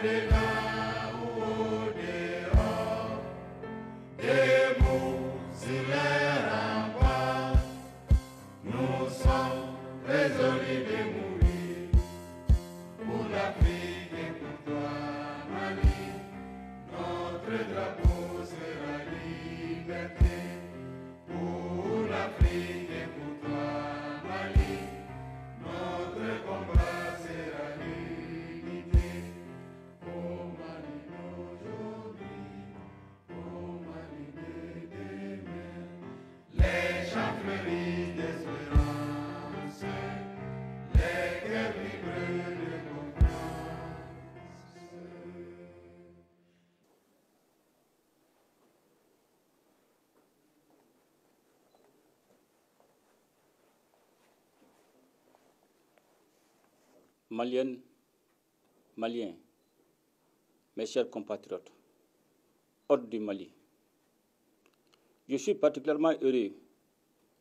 au-delà ou au-dehors, debout sur les remparts, nous sommes résolus de mourir pour l'Afrique et pour toi, Mali. Notre drapeau sera liberté pour l'Afrique et pour toi, Mali. Notre combat sera l'unité. Oh Mali d'aujourd'hui, oh Mali de demain. Les chants fleurissent d'espérance, les cœurs vibrent de confiance. Maliennes, Maliens, mes chers compatriotes, hôtes du Mali, je suis particulièrement heureux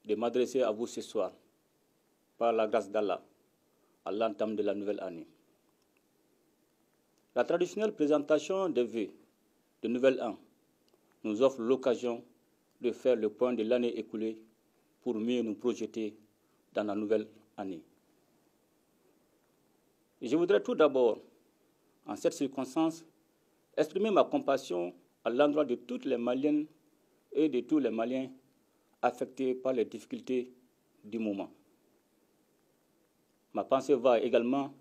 de m'adresser à vous ce soir, par la grâce d'Allah, à l'entame de la nouvelle année. La traditionnelle présentation des vœux de Nouvel An nous offre l'occasion de faire le point de l'année écoulée pour mieux nous projeter dans la nouvelle année. Je voudrais tout d'abord, en cette circonstance, exprimer ma compassion à l'endroit de toutes les Maliennes et de tous les Maliens affectés par les difficultés du moment. Ma pensée va également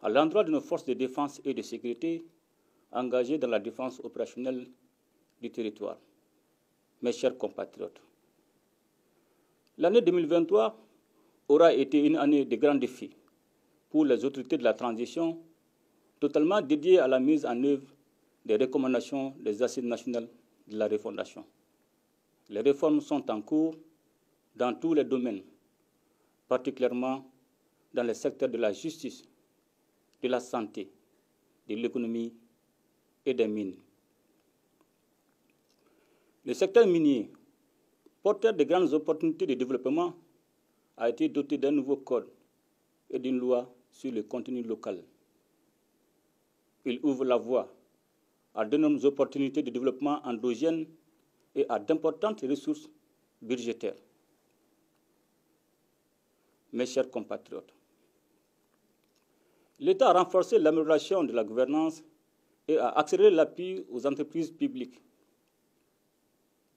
à l'endroit de nos forces de défense et de sécurité engagées dans la défense opérationnelle du territoire. Mes chers compatriotes, l'année 2023 aura été une année de grands défis pour les autorités de la transition, totalement dédiées à la mise en œuvre des recommandations des assises nationales de la refondation. Les réformes sont en cours dans tous les domaines, particulièrement dans les secteurs de la justice, de la santé, de l'économie et des mines. Le secteur minier, porteur de grandes opportunités de développement, a été doté d'un nouveau code et d'une loi sur le contenu local. Il ouvre la voie à d'énormes opportunités de développement endogène et à d'importantes ressources budgétaires. Mes chers compatriotes, l'État a renforcé l'amélioration de la gouvernance et a accéléré l'appui aux entreprises publiques.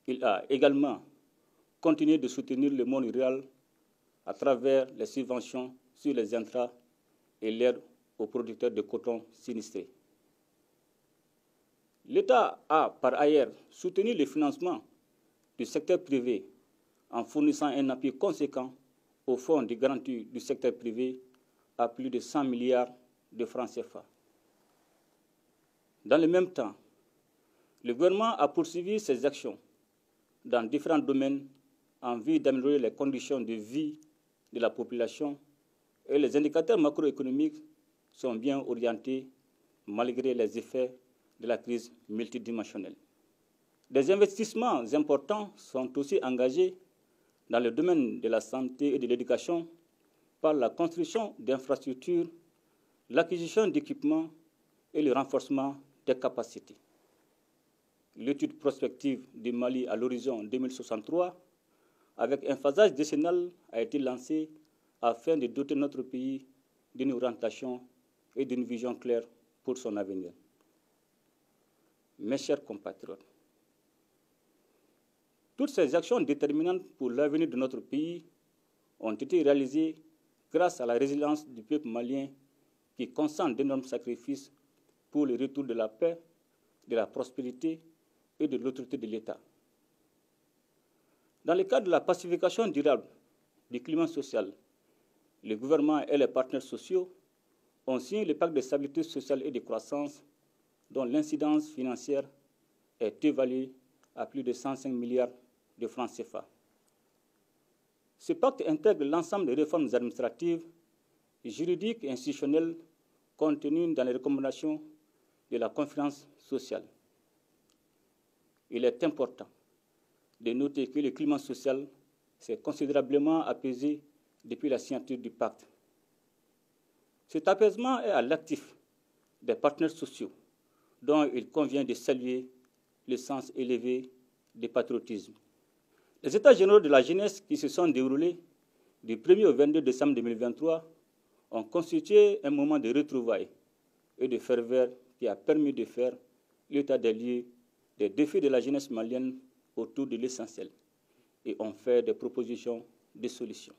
Il a également continué de soutenir le monde rural à travers les subventions sur les intrants et l'aide aux producteurs de coton sinistrés. L'État a par ailleurs soutenu le financement du secteur privé en fournissant un appui conséquent au fonds de garantie du secteur privé à plus de 100 milliards de francs CFA. Dans le même temps, le gouvernement a poursuivi ses actions dans différents domaines en vue d'améliorer les conditions de vie de la population et les indicateurs macroéconomiques sont bien orientés malgré les effets de la crise multidimensionnelle. Des investissements importants sont aussi engagés dans le domaine de la santé et de l'éducation par la construction d'infrastructures, l'acquisition d'équipements et le renforcement des capacités. L'étude prospective du Mali à l'horizon 2063, avec un phasage décennal, a été lancée afin de doter notre pays d'une orientation et d'une vision claire pour son avenir. Mes chers compatriotes, toutes ces actions déterminantes pour l'avenir de notre pays ont été réalisées grâce à la résilience du peuple malien qui consent d'énormes sacrifices pour le retour de la paix, de la prospérité et de l'autorité de l'État. Dans le cadre de la pacification durable du climat social, le gouvernement et les partenaires sociaux ont signé le pacte de stabilité sociale et de croissance dont l'incidence financière est évaluée à plus de 105 milliards de francs CFA. Ce pacte intègre l'ensemble des réformes administratives, juridiques et institutionnelles contenues dans les recommandations de la conférence sociale. Il est important de noter que le climat social s'est considérablement apaisé depuis la signature du pacte. Cet apaisement est à l'actif des partenaires sociaux dont il convient de saluer le sens élevé du patriotisme. Les États généraux de la jeunesse qui se sont déroulés du 1er au 22 décembre 2023 ont constitué un moment de retrouvailles et de ferveur qui a permis de faire l'état des lieux des défis de la jeunesse malienne autour de l'essentiel et ont fait des propositions de solutions.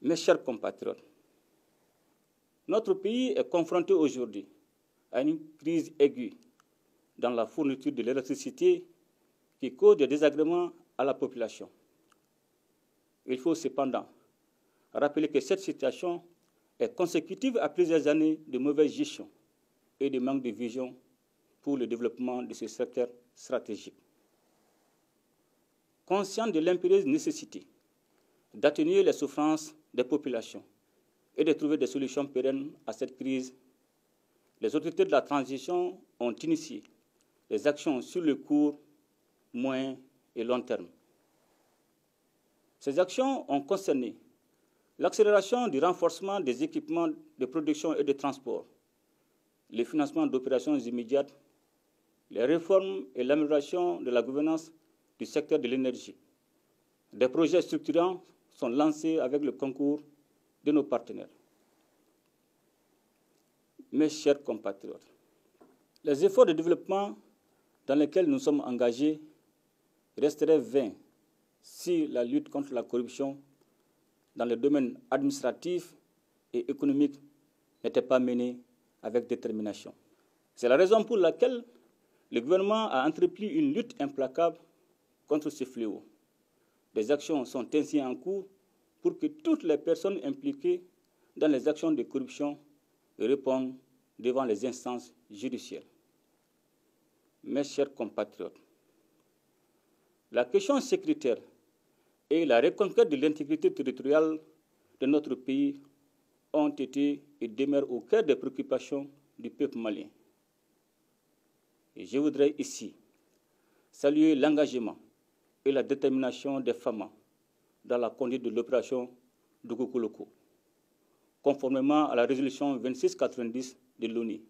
Mes chers compatriotes, notre pays est confronté aujourd'hui à une crise aiguë dans la fourniture de l'électricité qui cause des désagréments à la population. Il faut cependant rappeler que cette situation est consécutive à plusieurs années de mauvaise gestion et de manque de vision pour le développement de ce secteur stratégique. Conscient de l'impérieuse nécessité d'atténuer les souffrances des populations et de trouver des solutions pérennes à cette crise, les autorités de la transition ont initié des actions sur le court, moyen et long terme. Ces actions ont concerné l'accélération du renforcement des équipements de production et de transport, le financement d'opérations immédiates, les réformes et l'amélioration de la gouvernance du secteur de l'énergie. Des projets structurants sont lancés avec le concours de nos partenaires. Mes chers compatriotes, les efforts de développement dans lesquels nous sommes engagés resteraient vains si la lutte contre la corruption dans le domaine administratif et économique n'était pas menée avec détermination. C'est la raison pour laquelle le gouvernement a entrepris une lutte implacable contre ce fléau. Des actions sont ainsi en cours pour que toutes les personnes impliquées dans les actions de corruption répondent devant les instances judiciaires. Mes chers compatriotes, la question sécuritaire et la reconquête de l'intégrité territoriale de notre pays ont été et demeurent au cœur des préoccupations du peuple malien. Et je voudrais ici saluer l'engagement et la détermination des femmes dans la conduite de l'opération Dougokoloko, conformément à la résolution 2690 de l'ONU,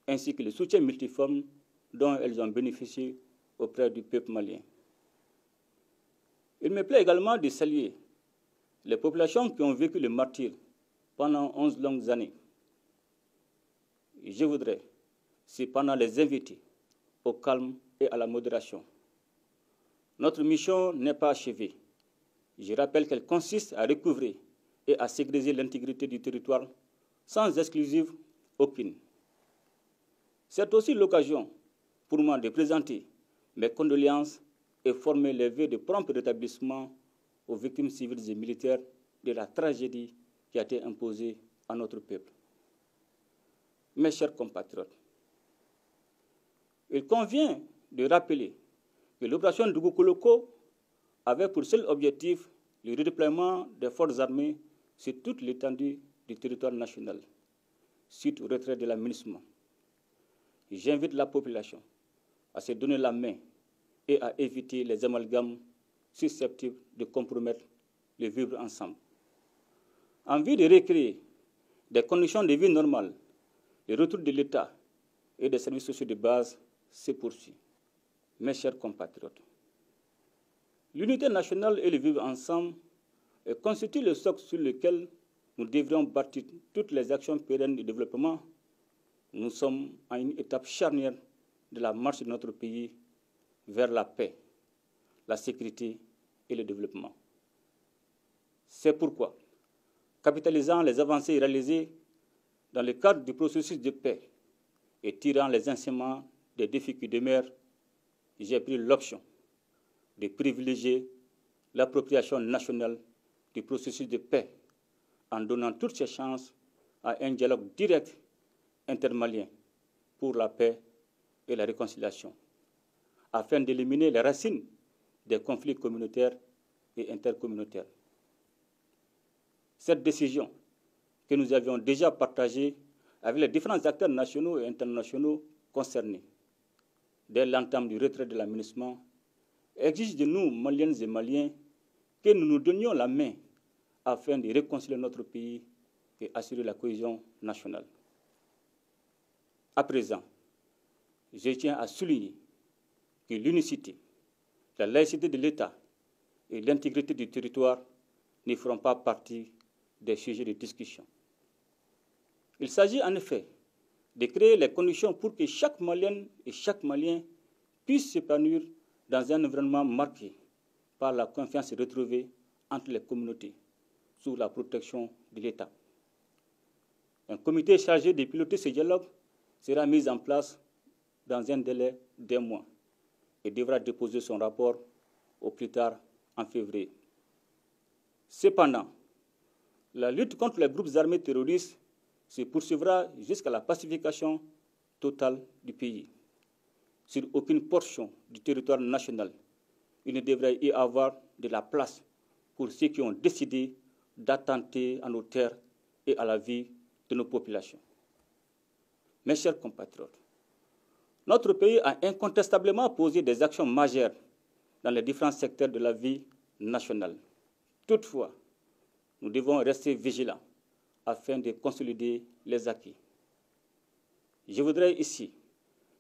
ainsi que le soutien multiforme dont elles ont bénéficié auprès du peuple malien. Il me plaît également de saluer les populations qui ont vécu le martyre pendant 11 longues années. Et je voudrais cependant les inviter au calme et à la modération. Notre mission n'est pas achevée. Je rappelle qu'elle consiste à recouvrer et à sécuriser l'intégrité du territoire sans exclusive aucune. C'est aussi l'occasion pour moi de présenter mes condoléances et former les vœux de prompt rétablissement aux victimes civiles et militaires de la tragédie qui a été imposée à notre peuple. Mes chers compatriotes, il convient de rappeler que l'opération Dougokoloko avait pour seul objectif le redéploiement des forces armées sur toute l'étendue du territoire national, suite au retrait de la MINUSMA. J'invite la population à se donner la main et à éviter les amalgames susceptibles de compromettre le vivre ensemble. En vue de recréer des conditions de vie normales, le retour de l'État et des services sociaux de base se poursuit. Mes chers compatriotes, l'unité nationale et le vivre ensemble constituent le socle sur lequel nous devrions bâtir toutes les actions pérennes de développement. Nous sommes à une étape charnière de la marche de notre pays vers la paix, la sécurité et le développement. C'est pourquoi, capitalisant les avancées réalisées dans le cadre du processus de paix et tirant les enseignements des défis qui demeurent, j'ai pris l'option de privilégier l'appropriation nationale du processus de paix en donnant toutes ses chances à un dialogue direct intermalien pour la paix et la réconciliation, afin d'éliminer les racines des conflits communautaires et intercommunautaires. Cette décision, que nous avions déjà partagée avec les différents acteurs nationaux et internationaux concernés, dès l'entame du retrait de la MINUSMA, exige de nous, Maliennes et Maliens, que nous nous donnions la main afin de réconcilier notre pays et assurer la cohésion nationale. À présent, je tiens à souligner que l'unicité, la laïcité de l'État et l'intégrité du territoire ne feront pas partie des sujets de discussion. Il s'agit en effet de créer les conditions pour que chaque Malienne et chaque Malien puisse s'épanouir dans un environnement marqué par la confiance retrouvée entre les communautés sous la protection de l'État. Un comité chargé de piloter ce dialogue sera mis en place dans un délai d'1 mois et devra déposer son rapport au plus tard en février. Cependant, la lutte contre les groupes armés terroristes se poursuivra jusqu'à la pacification totale du pays. Sur aucune portion du territoire national, il ne devrait y avoir de la place pour ceux qui ont décidé d'attenter à nos terres et à la vie de nos populations. Mes chers compatriotes, notre pays a incontestablement posé des actions majeures dans les différents secteurs de la vie nationale. Toutefois, nous devons rester vigilants afin de consolider les acquis. Je voudrais ici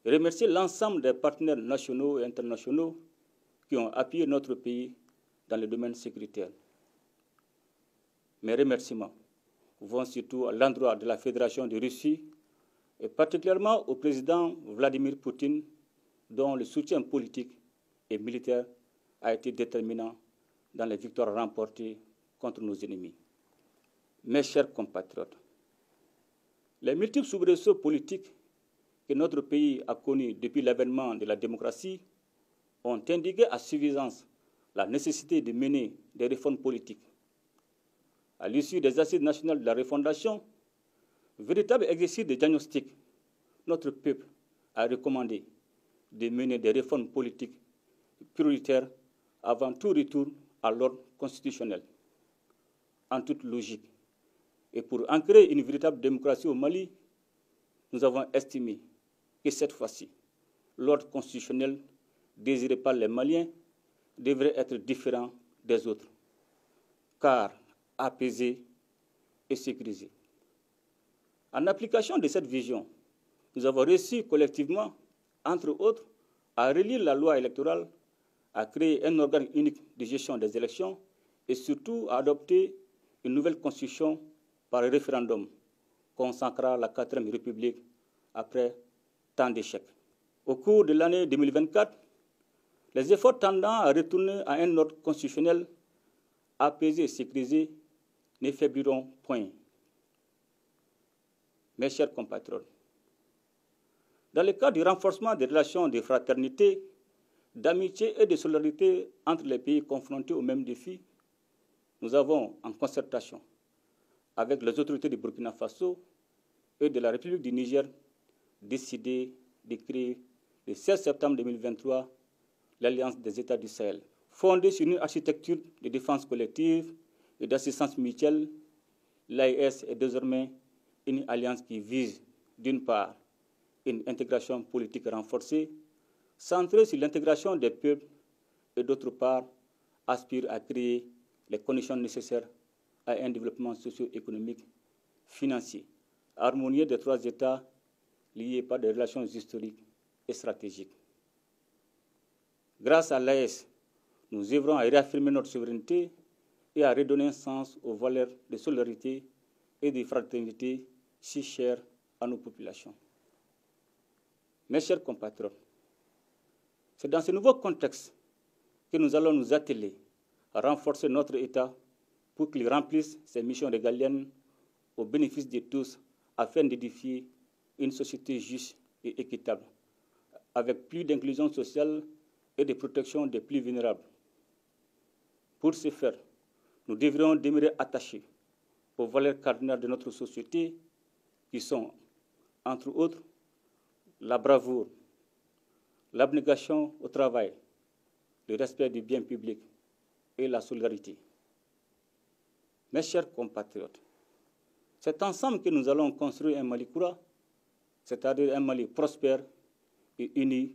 remercier l'ensemble des partenaires nationaux et internationaux qui ont appuyé notre pays dans le domaine sécuritaire. Mes remerciements vont surtout à l'endroit de la Fédération de Russie et particulièrement au président Vladimir Poutine, dont le soutien politique et militaire a été déterminant dans les victoires remportées contre nos ennemis. Mes chers compatriotes, les multiples soubresauts politiques que notre pays a connus depuis l'avènement de la démocratie ont indiqué à suffisance la nécessité de mener des réformes politiques. À l'issue des assises nationales de la refondation, véritable exercice de diagnostic, notre peuple a recommandé de mener des réformes politiques prioritaires avant tout retour à l'ordre constitutionnel. En toute logique, et pour ancrer une véritable démocratie au Mali, nous avons estimé que cette fois-ci, l'ordre constitutionnel désiré par les Maliens devrait être différent des autres, car apaisé et sécurisé. En application de cette vision, nous avons réussi collectivement, entre autres, à relire la loi électorale, à créer un organe unique de gestion des élections et surtout à adopter une nouvelle constitution par référendum consacrant la 4e République après tant d'échecs. Au cours de l'année 2024, les efforts tendant à retourner à un ordre constitutionnel apaisé et sécurisé ne faibliront point. Mes chers compatriotes, dans le cadre du renforcement des relations de fraternité, d'amitié et de solidarité entre les pays confrontés aux mêmes défis, nous avons, en concertation avec les autorités du Burkina Faso et de la République du Niger, décidé de créer le 16 septembre 2023 l'Alliance des États du Sahel. Fondée sur une architecture de défense collective et d'assistance mutuelle, l'AES est désormais une alliance qui vise, d'une part, une intégration politique renforcée, centrée sur l'intégration des peuples, et d'autre part, aspire à créer les conditions nécessaires à un développement socio-économique, financier, harmonieux des 3 États liés par des relations historiques et stratégiques. Grâce à l'AES, nous œuvrons à réaffirmer notre souveraineté et à redonner un sens aux valeurs de solidarité et de fraternité si chères à nos populations. Mes chers compatriotes, c'est dans ce nouveau contexte que nous allons nous atteler à renforcer notre État pour qu'il remplisse ses missions régaliennes au bénéfice de tous afin d'édifier une société juste et équitable, avec plus d'inclusion sociale et de protection des plus vulnérables. Pour ce faire, nous devrions demeurer attachés aux valeurs cardinales de notre société qui sont, entre autres, la bravoure, l'abnégation au travail, le respect du bien public et la solidarité. Mes chers compatriotes, c'est ensemble que nous allons construire un Mali courant, c'est-à-dire un Mali prospère et uni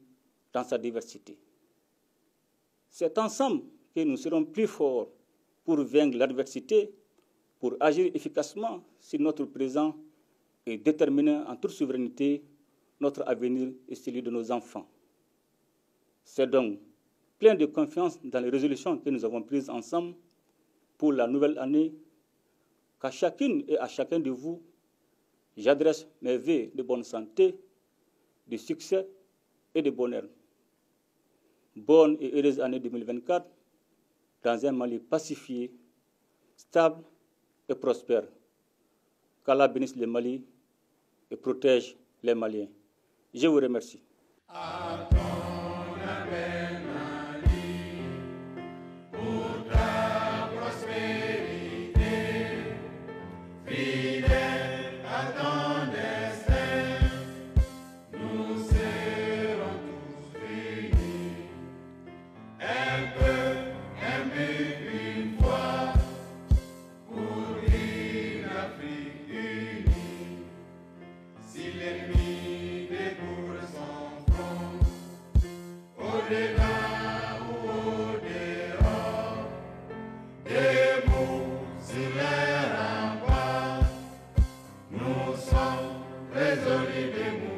dans sa diversité. C'est ensemble que nous serons plus forts pour vaincre l'adversité, pour agir efficacement sur notre présent et déterminer en toute souveraineté notre avenir et celui de nos enfants. C'est donc plein de confiance dans les résolutions que nous avons prises ensemble pour la nouvelle année qu'à chacune et à chacun de vous, j'adresse mes vœux de bonne santé, de succès et de bonheur. Bonne et heureuse année 2024 dans un Mali pacifié, stable et prospère. Qu'Allah bénisse le Mali et protège les Maliens. Je vous remercie. Nous sommes résolus de mourir.